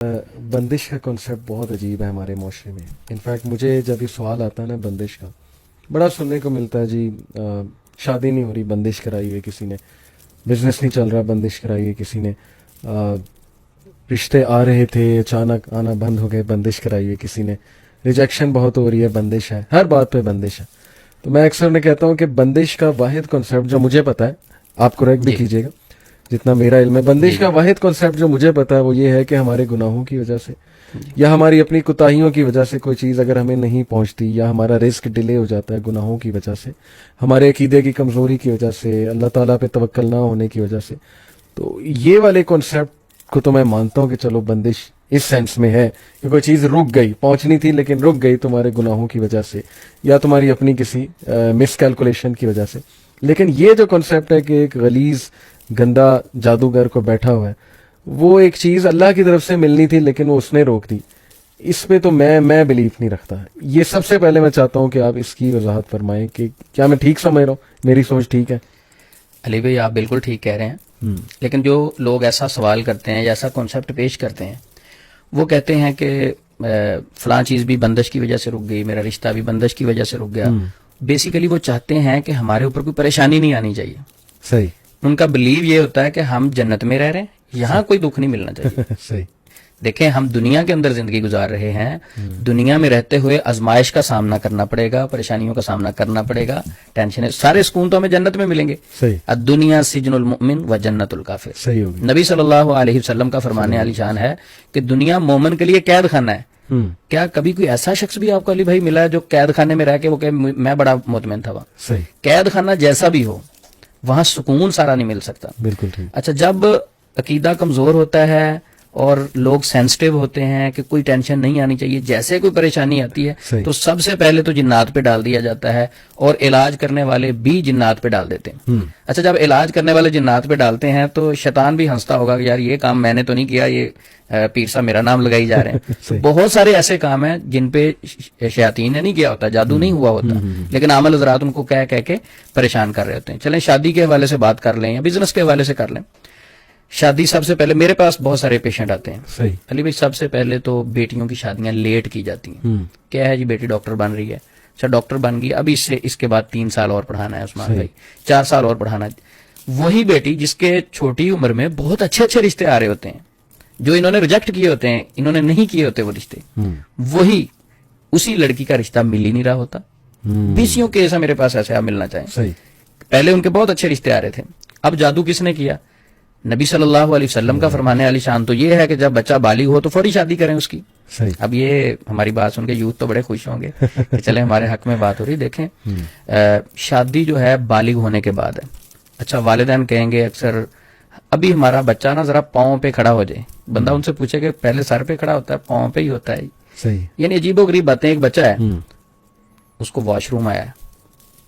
بندش کا کنسیپٹ بہت عجیب ہے ہمارے معاشرے میں. انفیکٹ مجھے جب یہ سوال آتا ہے نا بندش کا، بڑا سننے کو ملتا ہے جی شادی نہیں ہو رہی بندش کرائی ہوئی کسی نے، بزنس نہیں چل رہا بندش کرائی ہوئی کسی نے، رشتے آ رہے تھے اچانک آنا بند ہو گئے بندش کرائی ہوئی کسی نے، ریجیکشن بہت ہو رہی ہے بندش ہے، ہر بات پہ بندش ہے. تو میں اکثر نے کہتا ہوں کہ بندش کا واحد کنسیپٹ جو مجھے پتا ہے، آپ کریکٹ بھی کیجیے گا جتنا میرا علم ہے، بندش کا واحد کنسیپٹ جو مجھے پتا ہے وہ یہ ہے کہ ہمارے گناہوں کی وجہ سے یا ہماری اپنی کوتاہیوں کی وجہ سے کوئی چیز اگر ہمیں نہیں پہنچتی یا ہمارا رزق ڈیلے ہو جاتا ہے گناہوں کی وجہ سے، ہمارے عقیدے کی کمزوری کی وجہ سے، اللہ تعالیٰ پہ توکل نہ ہونے کی وجہ سے، تو یہ والے کنسیپٹ کو تو میں مانتا ہوں کہ چلو بندش اس سینس میں ہے کہ کوئی چیز رک گئی، پہنچنی تھی لیکن رک گئی تمہارے گناہوں کی وجہ سے یا تمہاری اپنی کسی مس کیلکولیشن کی وجہ سے. لیکن یہ جو کنسیپٹ ہے کہ ایک غلیظ گندا جادوگر کو بیٹھا ہوا ہے، وہ ایک چیز اللہ کی طرف سے ملنی تھی لیکن وہ اس نے روک دی، اس پہ تو میں بلیف نہیں رکھتا. یہ سب سے پہلے میں چاہتا ہوں کہ آپ اس کی وضاحت فرمائیں کہ کیا میں ٹھیک سمجھ رہا ہوں، میری سوچ ٹھیک ہے؟ علی بھائی آپ بالکل ٹھیک کہہ رہے ہیں، لیکن جو لوگ ایسا سوال کرتے ہیں یا ایسا کانسیپٹ پیش کرتے ہیں، وہ کہتے ہیں کہ فلاں چیز بھی بندش کی وجہ سے رک گئی، میرا رشتہ بھی بندش کی وجہ سے رک گیا. بیسیکلی وہ چاہتے ہیں کہ ہمارے اوپر کوئی پریشانی نہیں آنی چاہیے. صحیح. ان کا بلیو یہ ہوتا ہے کہ ہم جنت میں رہ رہے ہیں، یہاں کوئی دکھ نہیں ملنا چاہیے. صحیح. دیکھیں ہم دنیا کے اندر زندگی گزار رہے ہیں، دنیا میں رہتے ہوئے آزمائش کا سامنا کرنا پڑے گا، پریشانیوں کا سامنا کرنا پڑے گا، ٹینشن، سارے سکون تو ہمیں جنت میں ملیں گے. صحیح. الدنیا سجن المؤمن و جنت الکافر. صحیح ہوگی. نبی صلی اللہ علیہ وسلم کا فرمانے علی شان ہے کہ دنیا مومن کے لیے قید خانہ ہے. کیا کبھی کوئی ایسا شخص بھی آپ کو علی بھائی ملا ہے جو قید خانے میں رہ کے وہ کہ میں بڑا مطمئن تھا؟ صحیح. قید خانہ جیسا بھی ہو وہاں سکون سارا نہیں مل سکتا. بالکل ٹھیک. اچھا، جب عقیدہ کمزور ہوتا ہے اور لوگ سینسٹیو ہوتے ہیں کہ کوئی ٹینشن نہیں آنی چاہیے، جیسے کوئی پریشانی آتی ہے تو سب سے پہلے تو جنات پہ ڈال دیا جاتا ہے، اور علاج کرنے والے بھی جنات پہ ڈال دیتے ہیں. اچھا، جب علاج کرنے والے جنات پہ ڈالتے ہیں تو شیطان بھی ہنستا ہوگا کہ یار یہ کام میں نے تو نہیں کیا، یہ پیر صاحب میرا نام لگائی جا رہے ہیں. بہت سارے ایسے کام ہیں جن پہ شیاطین نے نہیں کیا ہوتا، جادو نہیں ہوا ہوتا، لیکن عامل حضرات ان کو کہہ کے پریشان کر رہے ہوتے ہیں. چلیں شادی کے حوالے سے بات کر لیں یا بزنس کے حوالے سے کر لیں. شادی سب سے پہلے، میرے پاس بہت سارے پیشنٹ آتے ہیں صحیح علی بھائی، سب سے پہلے تو بیٹیوں کی شادیاں لیٹ کی جاتی ہیں. کیا ہے جی، بیٹی ڈاکٹر بن رہی ہے، اچھا ڈاکٹر بن گئی، اب اس کے بعد 3 سال اور پڑھانا ہے عثمان بھائی، 4 سال اور پڑھانا ہے. وہی بیٹی جس کے چھوٹی عمر میں بہت اچھے اچھے رشتے آ رہے ہوتے ہیں، جو انہوں نے ریجیکٹ کیے ہوتے ہیں، انہوں نے نہیں کیے ہوتے وہ رشتے، وہی اسی لڑکی کا رشتہ مل ہی نہیں رہا ہوتا. 20 کیس ہے میرے پاس ایسے، آپ ملنا چاہیں. پہلے ان کے بہت اچھے رشتے آ رہے تھے، اب جادو کس نے کیا؟ نبی صلی اللہ علیہ وسلم کا فرمانے علی شان تو یہ ہے کہ جب بچہ بالغ ہو تو فوری شادی کریں اس کی. اب یہ ہماری بات سن کے یوتھ تو بڑے خوش ہوں گے کہ چلے ہمارے حق میں بات ہو رہی. دیکھیں شادی جو ہے بالغ ہونے کے بعد ہے. اچھا، والدین کہیں گے اکثر ابھی ہمارا بچہ نا ذرا پاؤں پہ کھڑا ہو جائے. بندہ ان سے پوچھے کہ پہلے سر پہ کھڑا ہوتا ہے پاؤں پہ ہی ہوتا ہے؟ یعنی عجیب و غریب باتیں. ایک بچہ ہے، اس کو واش روم آیا،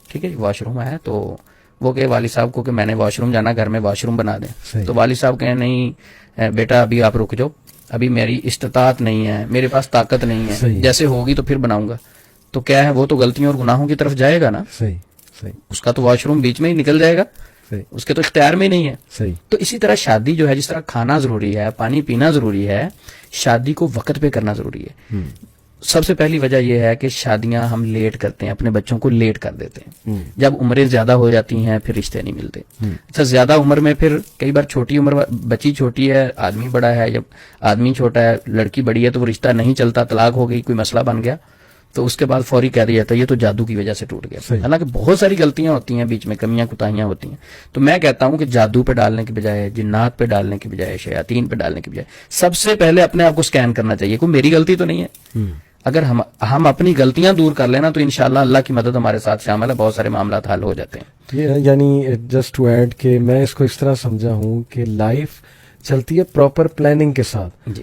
ٹھیک ہے، واش روم آیا تو وہ کہ والد صاحب کو کہ میں نے واش روم جانا، گھر میں واش روم بنا دیں. تو والد صاحب کہیں نہیں بیٹا ابھی آپ رک جاؤ، ابھی میری استطاعت نہیں ہے، میرے پاس طاقت نہیں ہے، جیسے ہوگی تو پھر بناؤں گا. تو کیا ہے، وہ تو غلطیوں اور گناہوں کی طرف جائے گا نا. اس کا تو واش روم بیچ میں ہی نکل جائے گا، اس کے تو اختیار میں نہیں ہے. تو اسی طرح شادی جو ہے، جس طرح کھانا ضروری ہے، پانی پینا ضروری ہے، شادی کو وقت پہ کرنا ضروری ہے. سب سے پہلی وجہ یہ ہے کہ شادیاں ہم لیٹ کرتے ہیں، اپنے بچوں کو لیٹ کر دیتے ہیں. جب عمریں زیادہ ہو جاتی ہیں پھر رشتے نہیں ملتے. اچھا، زیادہ عمر میں پھر کئی بار چھوٹی عمر، بچی چھوٹی ہے، آدمی بڑا ہے، جب آدمی چھوٹا ہے، لڑکی بڑی ہے تو وہ رشتہ نہیں چلتا، طلاق ہو گئی، کوئی مسئلہ بن گیا تو اس کے بعد فوری کہہ دیا جاتا ہے یہ تو جادو کی وجہ سے ٹوٹ گیا. حالانکہ بہت ساری غلطیاں ہوتی ہیں بیچ میں، کمیاں کوتاہیاں ہوتی ہیں. تو میں کہتا ہوں کہ جادو پہ ڈالنے کے بجائے، جنات پہ ڈالنے کے بجائے، شیاطین پہ ڈالنے کے بجائے سب سے پہلے اپنے آپ کو سکین کرنا چاہیے، کوئی میری غلطی تو نہیں ہے. اگر ہم اپنی غلطیاں دور کر لینا تو انشاءاللہ اللہ کی مدد ہمارے ساتھ شامل ہے، بہت سارے معاملات حل ہو جاتے ہیں. یعنی جسٹ ٹو ایڈ کہ میں اس کو اس طرح سمجھا ہوں کہ لائف چلتی ہے پراپر پلاننگ کے ساتھ،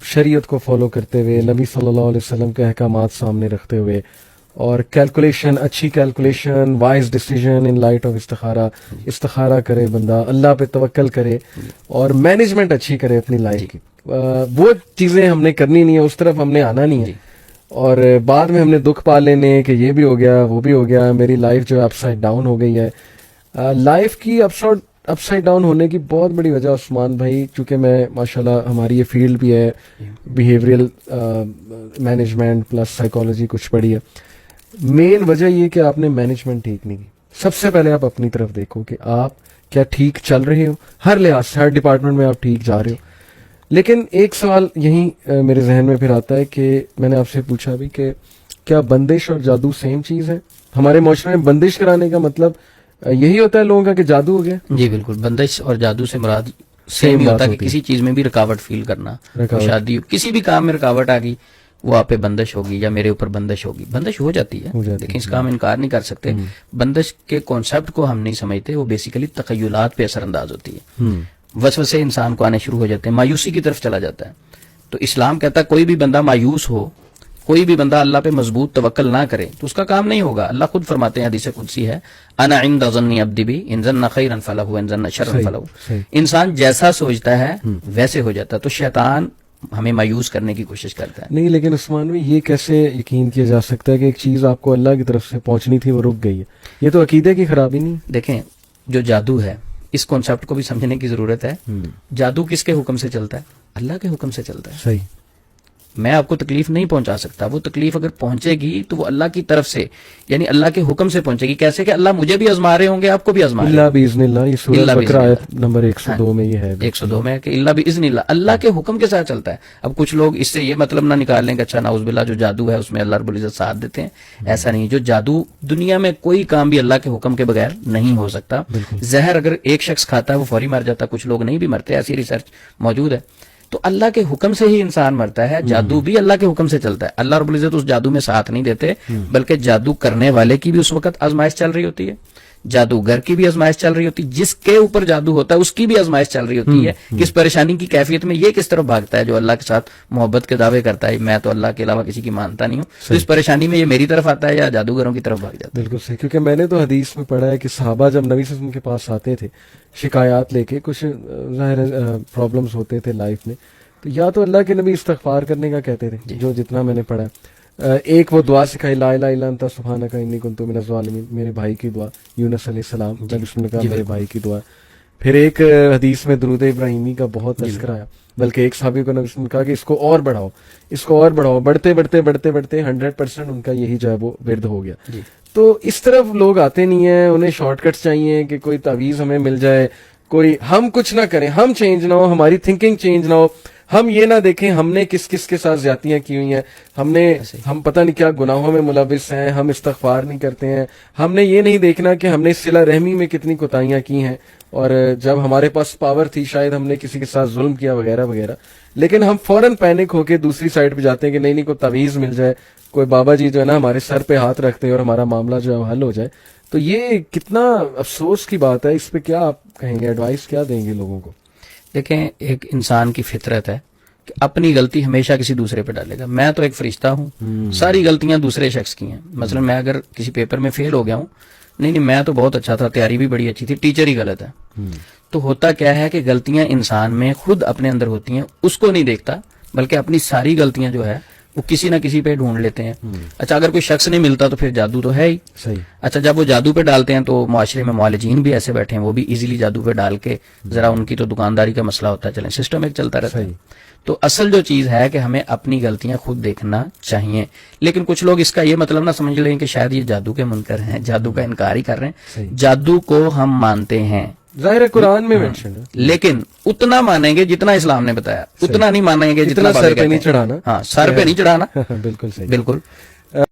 شریعت کو فالو کرتے ہوئے، نبی صلی اللہ علیہ وسلم کے احکامات سامنے رکھتے ہوئے، اور کیلکولیشن، اچھی calculation, wise decision in light of استخارہ کرے بندہ، اللہ پہ توکل کرے اور مینجمنٹ اچھی کرے اپنی لائف کی. وہ چیزیں ہم نے کرنی نہیں ہے، اس طرف ہم نے آنا نہیں ہے، اور بعد میں ہم نے دکھ پا لینے کہ یہ بھی ہو گیا وہ بھی ہو گیا، میری لائف جو ہے اپ سائڈ ڈاؤن ہو گئی ہے. لائف کی اپ اپ سائڈ ڈاؤن ہونے کی بہت بڑی وجہ عثمان بھائی، چونکہ میں ماشاءاللہ ہماری یہ فیلڈ بھی ہے بیہیویئرل مینجمنٹ پلس سائیکالوجی کچھ پڑھی ہے، مین وجہ یہ کہ آپ نے مینجمنٹ ٹھیک نہیں کی. سب سے پہلے آپ اپنی طرف دیکھو کہ آپ کیا ٹھیک چل رہے ہو، ہر لحاظ سے ہر ڈپارٹمنٹ میں آپ ٹھیک جا رہے ہو. لیکن ایک سوال یہیں میرے ذہن میں پھر آتا ہے کہ میں نے آپ سے پوچھا بھی کہ کیا بندش اور جادو سیم چیز ہے؟ ہمارے معاشرے میں بندش کرانے کا مطلب یہی ہوتا ہے لوگوں کا کہ جادو ہو گیا؟ جی بالکل، بندش اور جادو سے مراد سیم ہی ہوتا ہے کہ کسی چیز میں بھی رکاوٹ فیل کرنا، شادی کسی بھی کام میں رکاوٹ آ گئی، وہ آپ پہ بندش ہوگی یا میرے اوپر بندش ہوگی. بندش ہو جاتی ہے لیکن اس کا ہم انکار نہیں کر سکتے. بندش کے کانسیپٹ کو ہم نہیں سمجھتے، وہ بیسیکلی تخیلات پہ اثر انداز ہوتی ہے. وسوسے انسان کو آنے شروع ہو جاتے ہیں، مایوسی کی طرف چلا جاتا ہے. تو اسلام کہتا ہے کوئی بھی بندہ مایوس ہو، کوئی بھی بندہ اللہ پہ مضبوط توکل نہ کرے تو اس کا کام نہیں ہوگا. اللہ خود فرماتے ہیں، حدیث قدسی ہے، انا عند ظن عبدی بی ان ظن خیرا فلہ وان ظن شرا فلہ. انسان جیسا سوچتا ہے ویسے ہو جاتا ہے. تو شیطان ہمیں مایوس کرنے کی کوشش کرتا ہے. نہیں، لیکن عثمان بھائی یہ کیسے یقین کیا جا سکتا ہے کہ ایک چیز آپ کو اللہ کی طرف سے پہنچنی تھی وہ رک گئی ہے؟ یہ تو عقیدے کی خرابی نہیں؟ دیکھیں، جو جادو ہے اس کانسیپٹ کو بھی سمجھنے کی ضرورت ہے. جادو کس کے حکم سے چلتا ہے؟ اللہ کے حکم سے چلتا ہے. صحیح. میں آپ کو تکلیف نہیں پہنچا سکتا، وہ تکلیف اگر پہنچے گی تو وہ اللہ کی طرف سے، یعنی اللہ کے حکم سے پہنچے گی. کیسے کہ اللہ مجھے بھی آزما رہے ہوں گے، آپ کو بھی آزما رہے اللہ باذن اللہ، یہ سورہ بقرہ آیت نمبر 102 میں یہ ہے. 102 میں کہ اللہ باذن اللہ، اللہ کے حکم کے ساتھ چلتا ہے. اب کچھ لوگ اس سے یہ مطلب نہ نکال لیں کہ اچھا نعوذ باللہ جو جادو ہے اس میں اللہ رب العزت ساتھ دیتے ہیں. ایسا نہیں. جو جادو، دنیا میں کوئی کام بھی اللہ کے حکم کے بغیر نہیں ہو سکتا. زہر اگر ایک شخص کھاتا ہے وہ فوری مر جاتا ہے، کچھ لوگ نہیں بھی مرتے، ایسی ریسرچ موجود ہے. تو اللہ کے حکم سے ہی انسان مرتا ہے. جادو بھی اللہ کے حکم سے چلتا ہے. اللہ رب العزت اس جادو میں ساتھ نہیں دیتے، بلکہ جادو کرنے والے کی بھی اس وقت آزمائش چل رہی ہوتی ہے، جادوگر کی بھی آزمائش چل رہی ہوتی ہے، جس کے اوپر جادو ہوتا ہے اس کی بھی آزمائش چل رہی ہوتی ہے. کس پریشانی کی کیفیت میں یہ کس طرف بھاگتا ہے. جو اللہ کے ساتھ محبت کے دعوے کرتا ہے، میں تو اللہ کے علاوہ کسی کی مانتا نہیں ہوں، تو اس پریشانی میں یہ میری طرف آتا ہے یا جادوگروں کی طرف بھاگ جاتا ہے. بالکل صحیح. کیونکہ میں نے تو حدیث میں پڑھا ہے کہ صحابہ جب نبی صلی اللہ علیہ وسلم کے پاس آتے تھے شکایات لے کے، کچھ ظاہر پرابلمس ہوتے تھے لائف میں، تو یا تو اللہ کے نبی استغفار کرنے کا کہتے تھے، جو جتنا میں نے پڑھا. ایک وہ دعا سکھائی، لا الہ الا انت سبحانک انی کنت من الظالمین، میرے بھائی کی دعا، یونس علیہ السلام نے کہا میرے بھائی کی دعا. پھر ایک حدیث میں درود ابراہیمی کا بہت تذکرہ آیا، بلکہ ایک صحابی کو نبی نے کہا کہ اس کو اور بڑھاؤ، اس کو اور بڑھاؤ. بڑھتے بڑھتے بڑھتے بڑھتے 100% ان کا یہی جو ہے وہ ورد ہو گیا. تو اس طرف لوگ آتے نہیں ہیں، انہیں شارٹ کٹس چاہیے کہ کوئی تعویذ ہمیں مل جائے، کوئی ہم کچھ نہ کریں، ہم چینج نہ ہو، ہماری تھنکنگ چینج نہ ہو، ہم یہ نہ دیکھیں ہم نے کس کس کے ساتھ زیادتیاں کی ہوئی ہیں، ہم پتہ نہیں کیا گناہوں میں ملوث ہیں، ہم استغفار نہیں کرتے ہیں. ہم نے یہ نہیں دیکھنا کہ ہم نے صلہ رحمی میں کتنی کوتاہیاں کی ہیں، اور جب ہمارے پاس پاور تھی شاید ہم نے کسی کے ساتھ ظلم کیا وغیرہ وغیرہ. لیکن ہم فوراً پینک ہو کے دوسری سائڈ پہ جاتے ہیں کہ نہیں کوئی تعویذ مل جائے، کوئی بابا جی جو ہے نا ہمارے سر پہ ہاتھ رکھتے ہیں اور ہمارا معاملہ جو ہے حل ہو جائے. تو یہ کتنا افسوس کی بات ہے. اس پہ کیا آپ کہیں گے، ایڈوائس کیا دیں گے لوگوں کو؟ دیکھیں، ایک انسان کی فطرت ہے کہ اپنی غلطی ہمیشہ کسی دوسرے پہ ڈالے گا. میں تو ایک فرشتہ ہوں، ساری غلطیاں دوسرے شخص کی ہیں. مثلا میں اگر کسی پیپر میں فیل ہو گیا ہوں، نہیں میں تو بہت اچھا تھا، تیاری بھی بڑی اچھی تھی، ٹیچر ہی غلط ہے. تو ہوتا کیا ہے کہ غلطیاں انسان میں خود اپنے اندر ہوتی ہیں، اس کو نہیں دیکھتا، بلکہ اپنی ساری غلطیاں جو ہے وہ کسی نہ کسی پہ ڈھونڈ لیتے ہیں. اچھا اگر کوئی شخص نہیں ملتا تو پھر جادو تو ہے ہی. اچھا جب وہ جادو پہ ڈالتے ہیں تو معاشرے میں معالجین بھی ایسے بیٹھے ہیں، وہ بھی ایزیلی جادو پہ ڈال کے ذرا ان کی تو دکانداری کا مسئلہ ہوتا ہے، چلیں سسٹم ایک چلتا رہتا ہے. تو اصل جو چیز ہے کہ ہمیں اپنی غلطیاں خود دیکھنا چاہیے. لیکن کچھ لوگ اس کا یہ مطلب نہ سمجھ لیں کہ شاید یہ جادو کے منکر ہیں، جادو کا انکار ہی کر رہے ہیں. جادو کو ہم مانتے ہیں، ظاہر قرآن میں مینشن ہے، لیکن اتنا مانیں گے جتنا اسلام نے بتایا، اتنا نہیں مانیں گے جتنا سر پہ نہیں چڑھانا. ہاں، سر پہ نہیں چڑھانا. بالکل صحیح. بالکل.